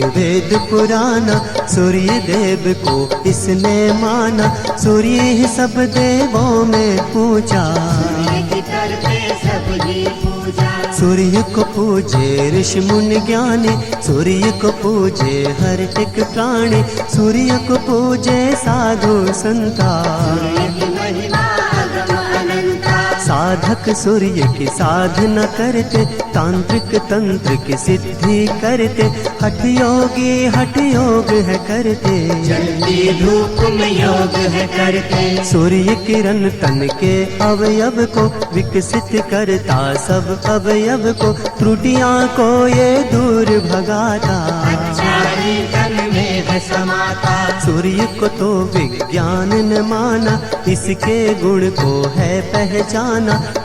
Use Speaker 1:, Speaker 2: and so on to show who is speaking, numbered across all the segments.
Speaker 1: वेद पुराना, सूर्य देव को इसने माना। सूर्य ही सब देवों में पूजा, सूर्य को पूजे ऋषि मुनि ज्ञानी, सूर्य को पूजे हर एक प्राणी, सूर्य को पूजे साधु संता। साधक सूर्य की साधना करते, तांत्रिक तंत्र की सिद्धि करते, हठ योगी हठ योग है करते,
Speaker 2: जलती धूप में योग है करते।
Speaker 1: सूर्य किरण तन के अवयव को विकसित करता, सब अवयव को त्रुटियां को ये दूर भगाता।
Speaker 2: अच्छाई तन में है समाता,
Speaker 1: सूर्य को तो विज्ञान न माना, इसके गुण को है पहचाना।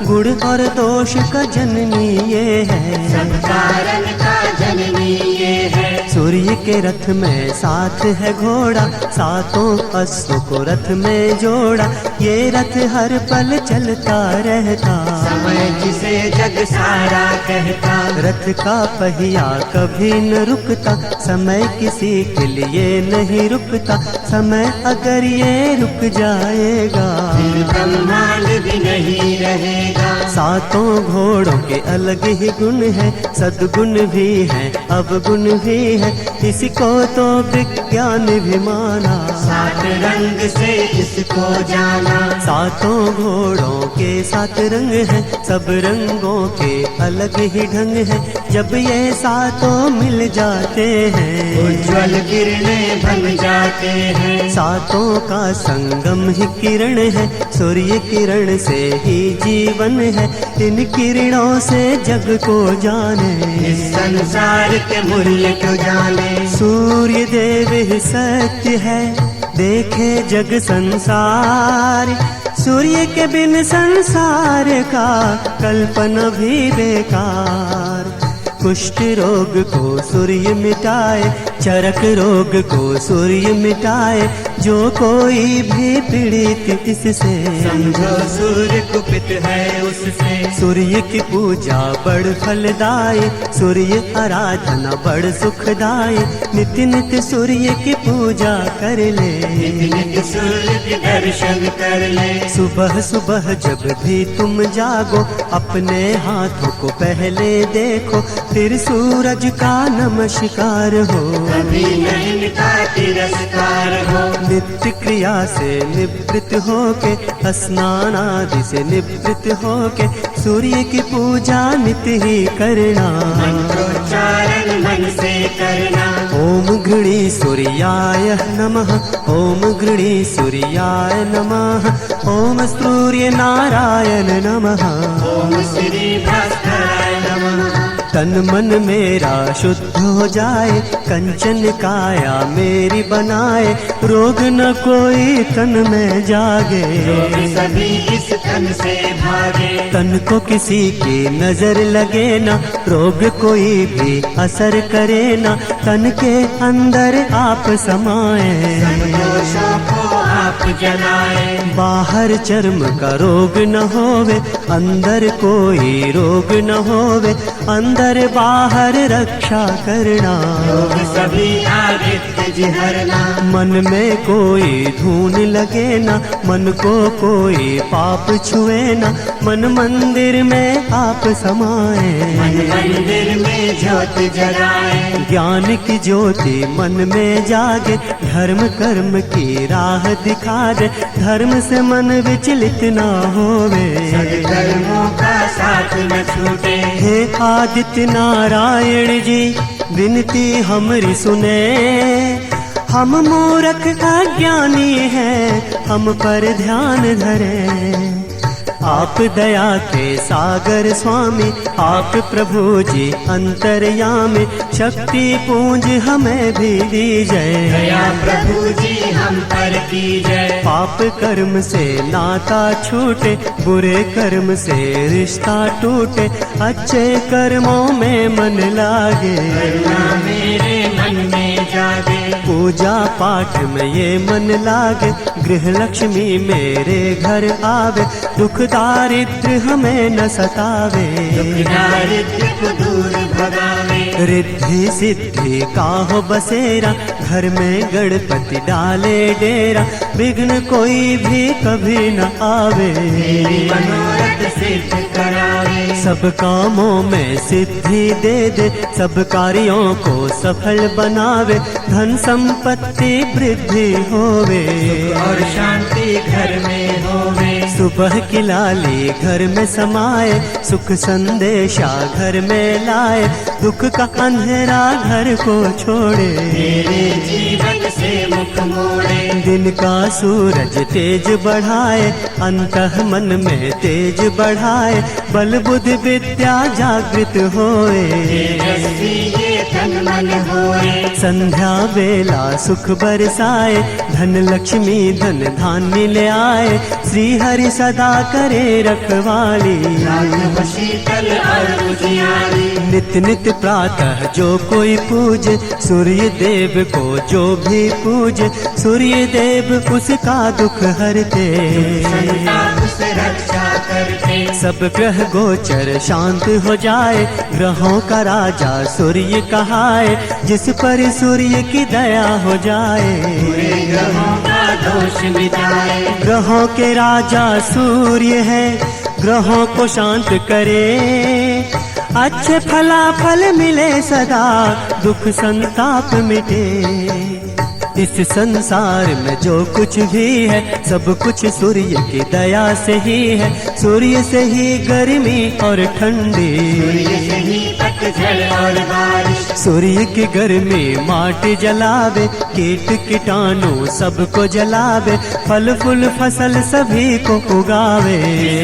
Speaker 1: गुण और दोष का जननी ये है,
Speaker 2: सब कारण का जननी ये है।
Speaker 1: सूर्य के रथ में साथ है घोड़ा, सातों अश्व को रथ में जोड़ा। ये रथ हर पल चलता रहता,
Speaker 2: समय जिसे जग सारा कहता।
Speaker 1: रथ का पहिया कभी न रुकता, समय किसी के लिए नहीं रुकता। समय अगर ये रुक जाएगा,
Speaker 2: फिर ब्रह्मांड भी नहीं रहेगा।
Speaker 1: सातों घोड़ों के अलग ही गुण है, सद्गुण भी है अवगुण भी है, इसको तो विज्ञान भी माना।
Speaker 2: सात रंग से इसको जाना,
Speaker 1: सातों घोड़ों के सात रंग हैं, सब रंगों के अलग ही ढंग है। जब ये सातों मिल जाते हैं,
Speaker 2: उज्ज्वल किरणें बन जाते हैं।
Speaker 1: सातों का संगम ही किरण है, सूर्य किरण से ही जीवन है। इन किरणों से जग को जाने,
Speaker 2: इस संसार के मूल्य को जाने।
Speaker 1: सूर्य देव ही सत्य है, देखे जग संसार। सूर्य के बिन संसार का कल्पना भी बेकार। कुष्ठ रोग को सूर्य मिटाए, चरक रोग को सूर्य मिटाए। जो कोई भी पीड़ित इससे,
Speaker 2: समझो सूर्य कुपित है उससे।
Speaker 1: सूर्य की पूजा बड़ फलदायी, सूर्य आराधना बड़ सुखदायी। नित्य नित्य सूर्य की पूजा कर ले,
Speaker 2: नित्य सूर्य के दर्शन कर ले।
Speaker 1: सुबह सुबह जब भी तुम जागो, अपने हाथों को पहले देखो, फिर सूरज का नमस्कार हो।
Speaker 2: कभी नहीं का तिरस्कार हो।
Speaker 1: नित्य क्रिया से निवृत्त होके, स्नान आदि से निवृत्त होके, सूर्य की पूजा नित्य ही करना।
Speaker 2: मंत्रोच्चारण मन से करना।
Speaker 1: ओम गृणी सूर्याय नमः, ओम गृणी सूर्याय नमः, ओम सूर्य नारायण नमः,
Speaker 2: ओम श्री भास्कराय नमः।
Speaker 1: तन मन मेरा शुद्ध हो जाए, कंचन काया मेरी बनाए। रोग न कोई तन में जागे,
Speaker 2: रोग सभी इस तन से भागे।
Speaker 1: तन को किसी की नजर लगे ना, रोग कोई भी असर करे ना। तन के अंदर आप समाए,
Speaker 2: सब दोषों को आप जलाए।
Speaker 1: बाहर चर्म का रोग न होवे, अंदर कोई रोग न होवे। अंदर बाहर रक्षा करना,
Speaker 2: रोग सभी आदित्य जी हरना।
Speaker 1: मन में कोई धून लगे ना, मन को कोई पाप छुए ना। मन मंदिर में आप समाए,
Speaker 2: मन मंदिर में ज्योति जलाए।
Speaker 1: ज्ञान की ज्योति मन में जागे, धर्म कर्म की राह दिखा दे। धर्म से मन विचलित ना होवे,
Speaker 2: सद्कर्मों का साथ न छूटे।
Speaker 1: हे आदित्य नारायण जी, विनती हमरी सुने। हम मूर्ख अज्ञानी हैं, हम पर ध्यान धरे। आप दया के सागर स्वामी, आप प्रभु जी अंतर्यामी। शक्ति पूंज हमें भी दीजिए,
Speaker 2: दया प्रभु जी हम पर कीजिए।
Speaker 1: पाप कर्म से नाता छूटे, बुरे कर्म से रिश्ता टूटे। अच्छे कर्मों में मन लागे,
Speaker 2: करुणा मेरे मन में जागे।
Speaker 1: पूजा पाठ में ये मन लागे। गृह लक्ष्मी मेरे घर आवे, दुख दारिद्र हमें न सतावे।
Speaker 2: दुख दारिद्र को दूर भगावे।
Speaker 1: रिद्धि सिद्धि का हो बसेरा, घर में गणपति डाले डेरा, विघ्न कोई भी कभी न आवे,
Speaker 2: मनोरथ सिद्ध करावे।
Speaker 1: सब कामों में सिद्धि दे दे, सब कार्यों को सफल बनावे, धन संपत्ति वृद्धि होवे,
Speaker 2: और शांति घर में होवे।
Speaker 1: सुबह की लाली घर में समाए, सुख संदेशा घर में लाए, दुख का अंधेरा घर को छोड़े,
Speaker 2: मेरे जीवन से मुख मोड़े।
Speaker 1: दिन का सूरज तेज बढ़ाए, अंतः मन में तेज बढ़ाए, बल बुद्धि विद्या जागृत होए,
Speaker 2: तेजस्वी ये तन मन होए।
Speaker 1: संध्या बेला सुख बरसाए, धन लक्ष्मी धन धान्य ले आए, श्री हरि सदा करे रखवाली,
Speaker 2: राघव शीतल और उजियारी।
Speaker 1: नित नित प्रातः जो कोई पूजे, सूर्य देव को जो भी पूजे, सूर्य देव उसका दुख हरते,
Speaker 2: संताप से रक्षा करते।
Speaker 1: सब ग्रह गोचर शांत हो जाए, ग्रहों का राजा सूर्य कहाए, जिस पर सूर्य की दया हो जाए,
Speaker 2: पूरे ग्रहों का दोष मिटाए।
Speaker 1: ग्रहों के राजा सूर्य है, ग्रहों को शांत करे, अच्छे फलाफल मिले सदा, दुख संताप मिटे। इस संसार में जो कुछ भी है, सब कुछ सूर्य की दया से ही है, सूर्य से ही गर्मी और ठंडी,
Speaker 2: सूर्य से ही पतझड़ और बारिश।
Speaker 1: सूर्य की गर्मी माटी जलावे, कीट कीटाणु सबको जलावे, फल फूल फसल सभी को उगावे,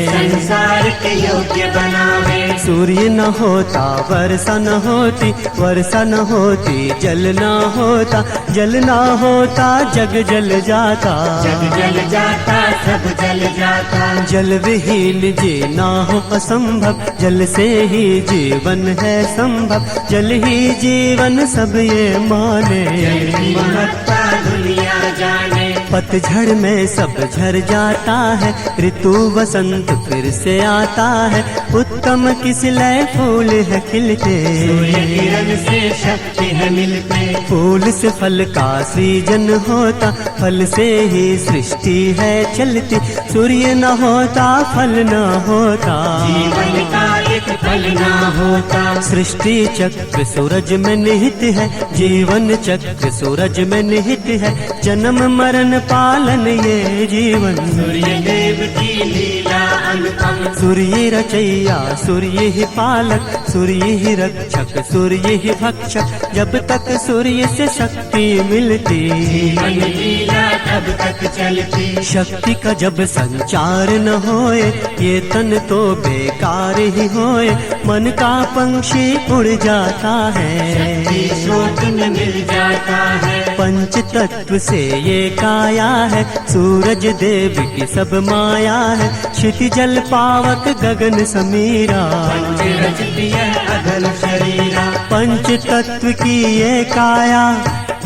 Speaker 2: संसार के योग्य बनावे।
Speaker 1: सूर्य न होता वर्षा न होती, वर्षा न होती जल न होता, जल न होता जग जल जाता,
Speaker 2: जग जल जाता सब जल जाता।
Speaker 1: जल विहीन जीना हो असंभव, जल से ही जीवन है संभव, जल ही जीवन सब ये माने,
Speaker 2: जल की महत्ता दुनिया जाने।
Speaker 1: पतझड़ में सब झर जाता है, ऋतु वसंत फिर से आता है, उत्तम किस लय फूल है खिलते,
Speaker 2: सूर्य किरण से शक्ति है मिलते।
Speaker 1: फूल से फल का सृजन होता, फल से ही सृष्टि है चलती, सूर्य न होता फल न होता,
Speaker 2: जीवन का एक फल न होता।
Speaker 1: सृष्टि चक्र सूरज में निहित है, जीवन चक्र सूरज में निहित है, जन्म मरण पालन ये जीवन,
Speaker 2: सूर्य देव की लीला अनुपम।
Speaker 1: सूर्य रचैया सूर्य ही पालक, सूर्य ही रक्षक सूर्य ही भक्षक, जब तक सूर्य से शक्ति मिलती,
Speaker 2: जीवन लीला तब तक चलती।
Speaker 1: शक्ति का जब संचार न होए, ये तन तो बेकार ही होए, मन का पंछी उड़ जाता है,
Speaker 2: स्रोत में मिल जाता है।
Speaker 1: पंच तत्व से ये काया है, सूरज देव की सब माया है, क्षिति जल पावक गगन समीरा,
Speaker 2: पंच रचित यह अघन शरीरा।
Speaker 1: पंच तत्व की ये काया,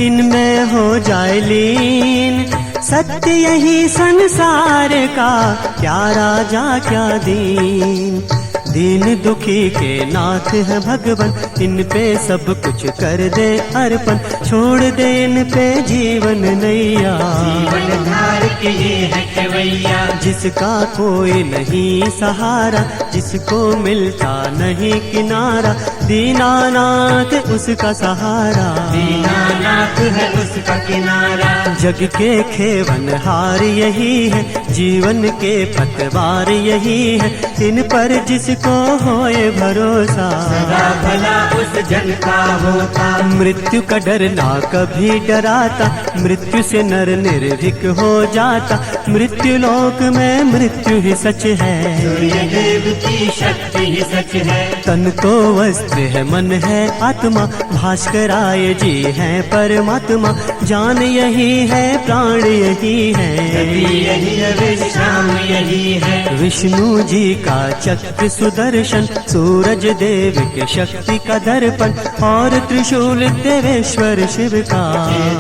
Speaker 1: इनमें हो जाए लीन, सत्य यही संसार का, क्या राजा क्या दीन, दीन दुखी के नाथ है भगवन, इन पे सब कुछ कर दे अर्पण, छोड़ दे इन पे जीवन नैया,
Speaker 2: जीवन धार के ये है केवैया।
Speaker 1: जिसका कोई नहीं सहारा, जिसको मिलता नहीं किनारा, दीनानाथ उसका सहारा,
Speaker 2: दीनानाथ है उसका किनारा।
Speaker 1: जग के खेवन हार यही है, जीवन के पतवार यही है, इन पर जिसको होए भरोसा,
Speaker 2: सदा भला उस जन का होता।
Speaker 1: मृत्यु का डर ना कभी डराता, मृत्यु से नर निर्भीक हो जाता, मृत्यु लोक में मृत्यु ही सच है,
Speaker 2: सूर्य देव की शक्ति ही सच है।
Speaker 1: तन तो वस्त्र है मन है आत्मा, भास्कराय जी हैं परमात्मा, जान यही है प्राण यही है,
Speaker 2: यही है शाम यही है।
Speaker 1: विष्णु जी का चक्र सुदर्शन, सूरज देव के शक्ति का दर्पण, और त्रिशूल देवेश्वर शिव का।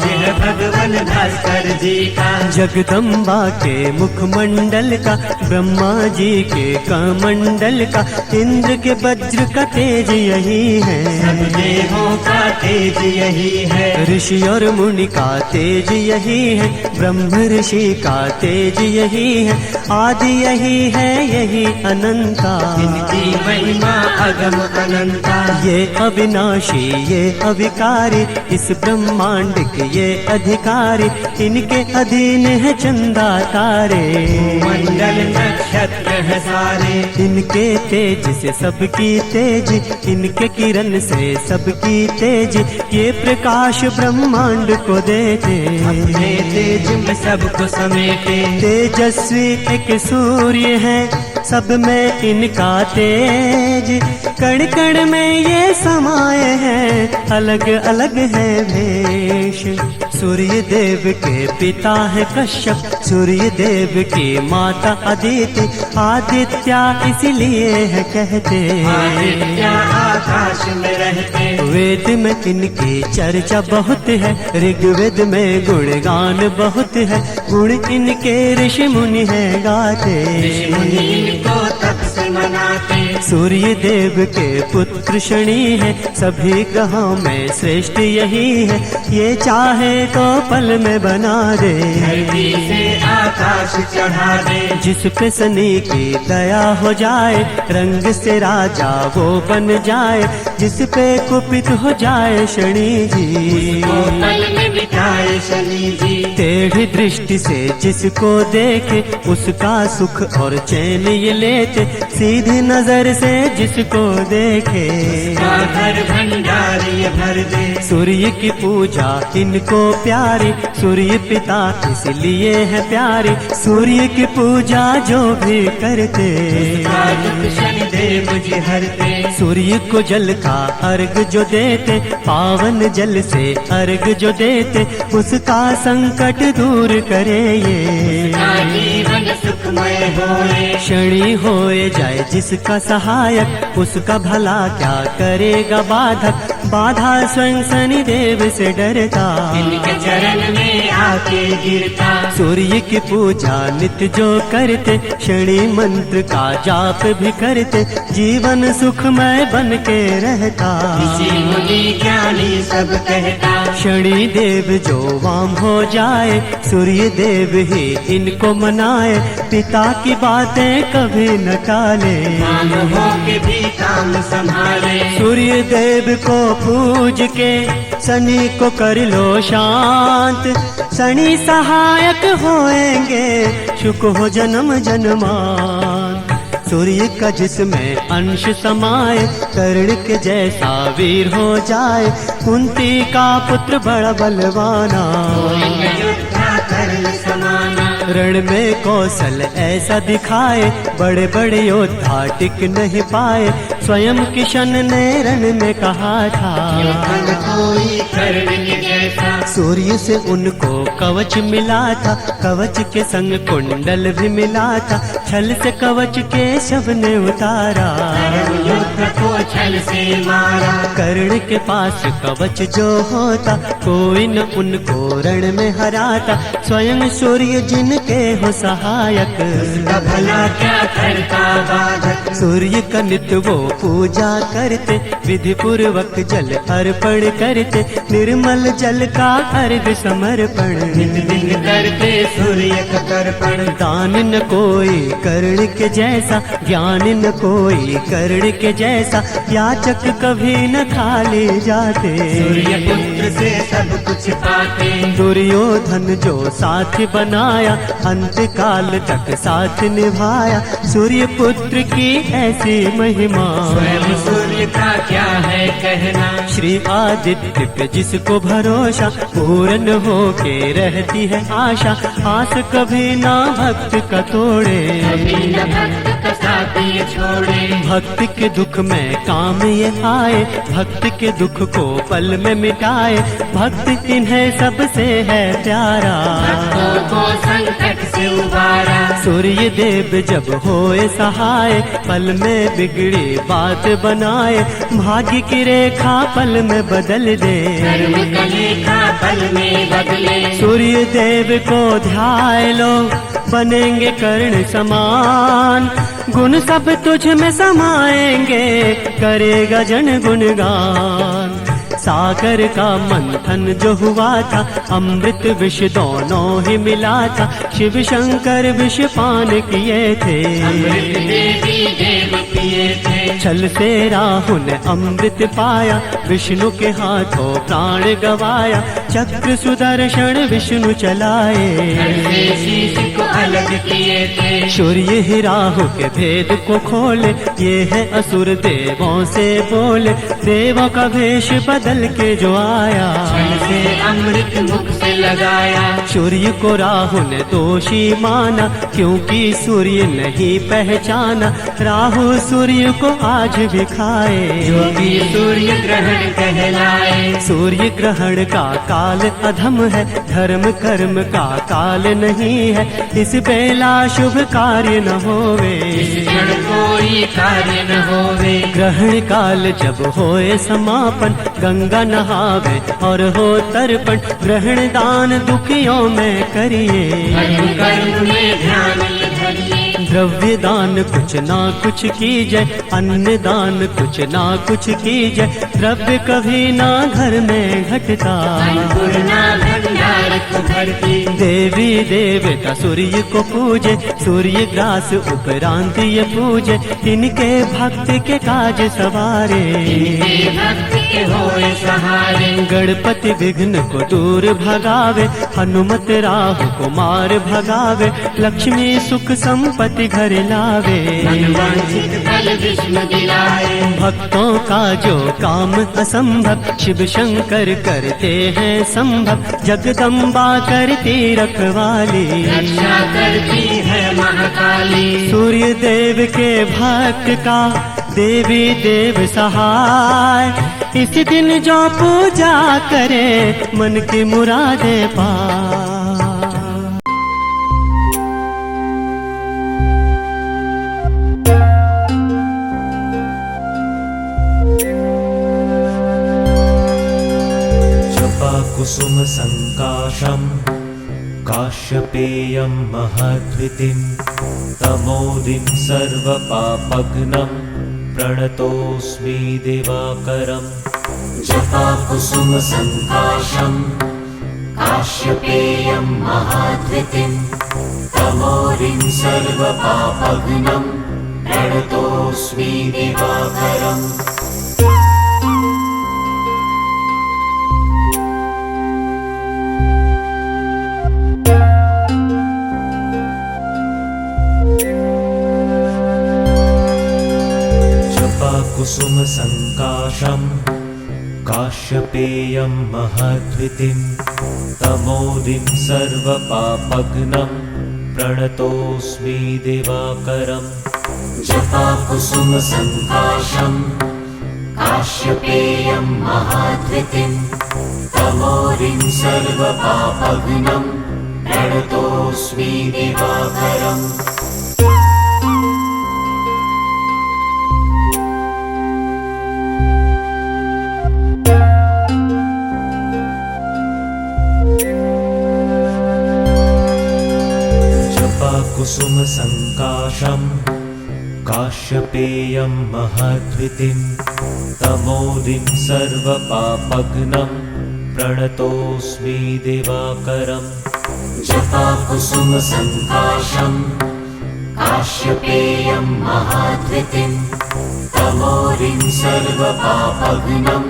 Speaker 2: जय भगवान भास्कर जी का।
Speaker 1: जगदम्बा के मुखमंडल का, ब्रह्मा जी के कमंडल का, इंद्र के वज्र का तेज यही है।
Speaker 2: सब देवों का तेज यही है।
Speaker 1: ऋषि और मुनि का तेज यही है, ब्रह्म ऋषि का तेज यही है, आदि यही है, यही अनंता।
Speaker 2: इनकी महिमा अगम अनंता।
Speaker 1: ये अविनाशी, ये अविकारी, इस ब्रह्मांड के ये अधिकारी, इनके अधीन है चंदा तारे।
Speaker 2: मंडल नक्षत्र है सारे।
Speaker 1: इनके तेज से सबकी तेज, इनके किरण से सबकी तेज, ये प्रकाश ब्रह्मांड को देते।
Speaker 2: अपने तेज में सबको समेटे।
Speaker 1: तेजस्वी एक सूर्य है, सब में इनका तेज, कण कण में ये समाये हैं, अलग अलग है भेष। सूर्य देव के पिता है कश्यप, सूर्य देव की माता अदिति, आदित्य इसलिए है कहते।
Speaker 2: आदित्य आकाश में रहते।
Speaker 1: वेद में इनकी चर्चा बहुत है, ऋग्वेद में गुणगान बहुत है, गुण इनके ऋषि मुनि है गाते।
Speaker 2: ऋषि मुनि इनको तप से मनाते।
Speaker 1: सूर्य देव के पुत्र शनि है, सभी ग्रहों में श्रेष्ठ यही है, ये चाहे तो पल में बना दे।
Speaker 2: धरती से आकाश चढ़ा दे।
Speaker 1: जिस पे शनि की दया हो जाए, रंग से राजा वो बन जाए, जिस पे कुपित हो जाए शनि जी,
Speaker 2: वो पल में मिटाए शनि जी।
Speaker 1: टेढ़ी दृष्टि से जिसको देखे, उसका सुख और चैन ये लेते, सीधी नजर से जिसको देखे,
Speaker 2: घर भंडार ये भर दे।
Speaker 1: सूर्य की पूजा इनको प्यारी, सूर्य पिता इसलिए है प्यारी, सूर्य की पूजा जो भी करते,
Speaker 2: शनि देव जी हरते।
Speaker 1: सूर्य को जल का अर्घ जो देते, पावन जल से अर्घ जो देते, उसका संकट दूर करे ये।
Speaker 2: जीवन सुखमय होए।
Speaker 1: शनि होए जाए जिसका सहायक, उसका भला क्या करेगा बाधक, बाधा स्वयं शनि देव से डरता,
Speaker 2: इनके चरण में आके गिरता।
Speaker 1: सूर्य की पूजा नित्य जो करते, शनि मंत्र का जाप भी करते, जीवन सुखमय बन के रहता।
Speaker 2: ऋषि मुनि ज्ञानी सब कहता।
Speaker 1: शनि देव जो वाम हो जाए, सूर्य देव ही इनको मनाए, पिता की बातें कभी न टाले,
Speaker 2: काम हो के भी काम संभाले।
Speaker 1: सूर्य देव को पूज के शनि को कर लो शांत, शनि सहायक होएंगे, सुख हो जन्म जन्मान। सूर्य का जिसमें अंश समाए, कर्ण के जैसा वीर हो जाए, कुंती का पुत्र बड़ा बलवाना,
Speaker 2: योद्धा कर्ण समाना।
Speaker 1: रण में कौशल ऐसा दिखाए, बड़े बड़े योद्धा टिक नहीं पाए, स्वयं किशन ने रण में कहा था,
Speaker 2: कोई कर्ण के जैसा।
Speaker 1: सूर्य से उनको कवच मिला था, कवच के संग कुंडल भी मिला था, छल से कवच के शव ने उतारा,
Speaker 2: युद्ध को छल से मारा।
Speaker 1: कर्ण के पास कवच जो होता, कोई न उनको रण में हराता, स्वयं सूर्य जिनके हो सहायक,
Speaker 2: उसका भला क्या करता बाधक।
Speaker 1: सूर्य का नित्य वो पूजा करते, विधि पूर्वक जल अर्पण करते, निर्मल जल का अर्घ समर्पण,
Speaker 2: नित दिन करते सूर्य का तर्पण।
Speaker 1: दान न कोई कर्ण के जैसा, ज्ञान न कोई कर्ण के जैसा, याचक कभी न खाली जाते,
Speaker 2: सूर्य पुत्र से सब कुछ पाते।
Speaker 1: दुर्योधन जो साथ बनाया, अंत काल तक साथ निभाया, सूर्य पुत्र की ऐसी महिमा,
Speaker 2: स्वयं सूर्य का क्या है कहना।
Speaker 1: श्री आदित्य पे जिसको भरोसा, पूर्ण हो के रहती है आशा। आस कभी ना भक्त का तोड़े,
Speaker 2: कभी न भक्त का साथ ये छोड़े।
Speaker 1: भक्त के दुख में काम ये आए, भक्त के दुख को पल में मिटाए। भक्त इन्हें सबसे है प्यारा,
Speaker 2: भक्तों को संकट से उबारा।
Speaker 1: सूर्य देव जब होए सहाय, पल में बिगड़ी बात बनाए। भाग्य की रेखा पल में बदल दे,
Speaker 2: कर्म का लेखा पल में बदले।
Speaker 1: सूर्य देव को ध्याय लो, बनेंगे कर्ण समान। गुण सब तुझ में समाएंगे, करेगा जन गुणगान। सागर का मंथन जो हुआ था, अमृत विष दोनों ही मिला था। शिव शंकर विष पान किए थे,
Speaker 2: अमृत देवी देव पिए थे।
Speaker 1: छल से राहु ने अमृत पाया, विष्णु के हाथों प्राण गवाया। चक्र सुदर्शन विष्णु चलाए,
Speaker 2: से शीश को अलग किए थे।
Speaker 1: सूर्य ही राहु के भेद को खोले, ये है असुर देवों से बोले। देवों का वेश बदल के जो आया,
Speaker 2: छल से अमृत मुख से लगाया।
Speaker 1: सूर्य को राहु ने दोषी माना, क्योंकि सूर्य नहीं पहचाना। राहु सूर्य को आज भी खाए,
Speaker 2: जो भी सूर्य ग्रहण कहलाए।
Speaker 1: सूर्य ग्रहण का काल अधम है, धर्म कर्म का काल नहीं है। इस बेला शुभ कार्य न होवे,
Speaker 2: इस क्षण कोई कार्य न होवे।
Speaker 1: ग्रहण काल जब होए समापन, गंगा नहावे और हो तर्पण। ग्रहण दान दुखियों में करिए,
Speaker 2: धर्म कर्म में ध्यान ये धरिए।
Speaker 1: द्रव्य दान कुछ ना कुछ कीजिए, अन्न दान कुछ ना कुछ कीजिए। द्रव्य कभी ना घर में घटता,
Speaker 2: अन्नपूर्णा भंडार को भरती।
Speaker 1: देवी देवता सूर्य को पूजे, सूर्य ग्रास उपरांत ये पूजे। इनके भक्त के काज सवारे,
Speaker 2: इनके भक्त के होए सहारे।
Speaker 1: गणपति विघ्न को दूर भगावे, हनुमत राहु को मार भगावे। लक्ष्मी सुख संपत्ति घर लावे,
Speaker 2: मनवांछित फल विष्णु दिलाए।
Speaker 1: भक्तों का जो काम असंभव, शिव शंकर करते हैं संभव। जगदम्बा करती रखवाली,
Speaker 2: रक्षा करती है महाकाली।
Speaker 1: सूर्य देव के भक्त का देवी देव सहाय। इस दिन जो पूजा करे, मन की मुरादें पाए।
Speaker 3: कुसुम संकाशम काश्यपेयं महद्वितिं तमोदिं सर्वपापघ्नं प्रणतोऽस्मि दिवाकरम्।
Speaker 2: जपाकुसुम संकाशम काश्यपेयं महाद्वितिं तमोरिं सर्वपापघ्नं प्रणतोऽस्मि दिवाकरम्।
Speaker 3: कुसुम संकाशम काश्यपेयं महद्वितिं तमोदिं सर्वपापघ्नं प्रणतोऽस्मि दिवाकरम्।
Speaker 2: जपाकुसुम संकाशम काश्यपेयं महाद्वितिं तमोरिं सर्वपापघ्नं प्रणतोऽस्मि दिवाकरम्।
Speaker 3: कुसुम संकाशम काश्यपेयं महद्वितिं तमोदिं सर्वपापघ्नं प्रणतोऽस्मि दिवाकरम्।
Speaker 2: जपाकुसुम संकाशम काश्यपेयं महाद्वितिं तमोरिं सर्वपापघ्नं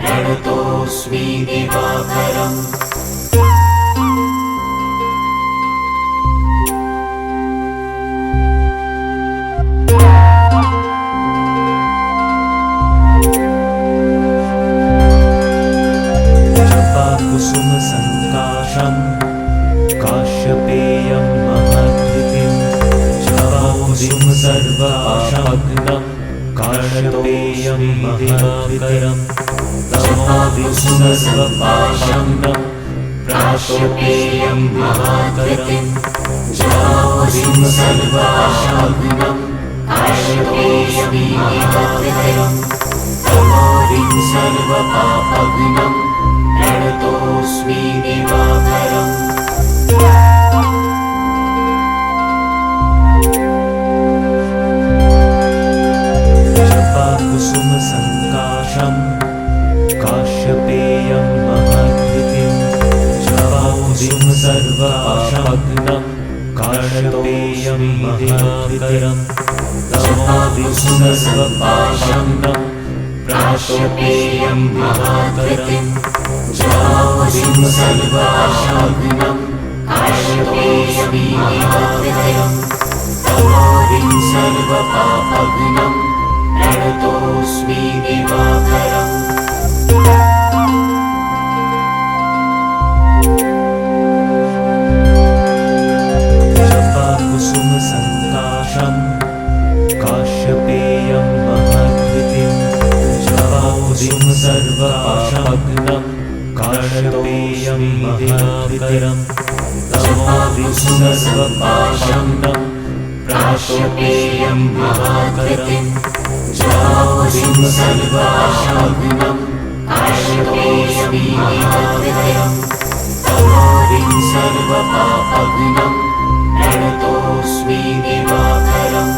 Speaker 2: प्रणतोऽस्मि दिवाकरम्।
Speaker 3: सङ्काशम् काश्यपेयं महद्वितिं जपौदिं सर्वाशमग्नं काश्यपेयं दिवाकरं तमोदिं सर्वपाशग्नं प्राश्यपेयं दिवाकरं जपौदिं सर्वाशमग्नं काश्यपेयं दिवाकरं तमोदिं सर्वपापग्नं प्रणतोऽस्मि दिवाकरम् जपाकुसुमसङ्काशं काश्यपेयं महद्वितिं जपौदिं सर्वपाशमग्नं काश्यपेयं दिवाकरं तमोदिं सर्वपाशग्नं प्राश्यपेयं दिवाकरं जपौदिं सर्वाशमग्नं काश्यपेयं दिवाकरं तमोदिं सर्वपापग्नं प्रणतोऽस्मि दिवाकरम् जपाकुसुमसङ्काशं काश्यपेयं महद्वितिं जपौदिं सर्वपाशमग्नं काश्यपेयं दिवाकरं तमोदिं सर्वपाशग्नं प्राश्यपेयं दिवाकरं जपौदिं सर्वाशमग्नं काश्यपेयं दिवाकरं तमोदिं सर्वपापग्नं प्रणतोऽस्मि दिवाकरम्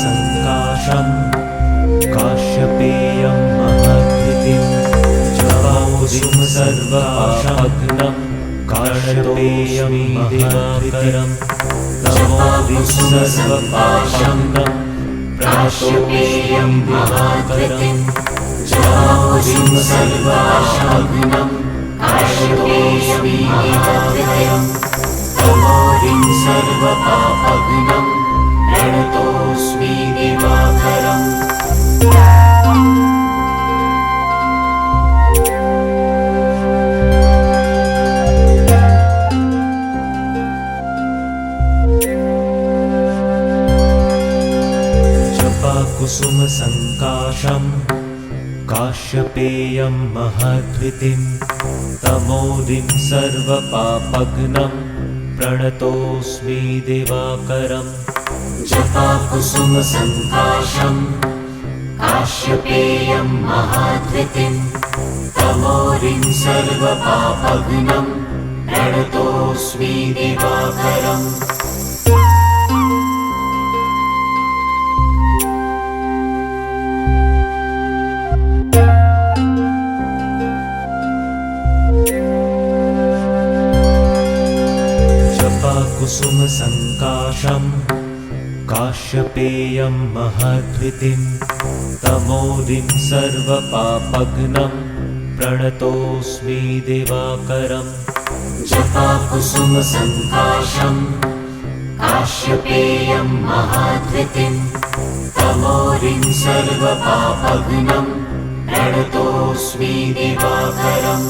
Speaker 3: जपाकुसुमसङ्काशं काश्यपेयं महद्वितिं जपौदिं सर्वपाशमग्नं काश्यपेयं दिवाकरं तमोदिं सर्वपाशग्नं प्राश्यपेयं दिवाकरं जपौदिं सर्वाशमग्नं काश्यपेयं दिवाकरं तमोदिं सर्वपापग्नं प्रणतोऽस्मि दिवाकरम् जपाकुसुमसङ्काशं काश्यपेयं महद्वितिं तमोदिं सर्वपापग्नं प्रणतोऽस्मि दिवाकरम्
Speaker 2: जपाकुसुमसङ्काशं काश्यपेयं महद्वितिं तमोदिं सर्वपापग्नं प्रणतोऽस्मि दिवाकरम्
Speaker 3: जपाकुसुमसङ्काशं काश्यपेयं महद्वितिं तमोदिं सर्वपापग्नं प्रणतोऽस्मि दिवाकरम्
Speaker 2: जपाकुसुमसङ्काशं काश्यपेयं महद्वितिं तमोदिं सर्वपापग्नं प्रणतोऽस्मि दिवाकरम्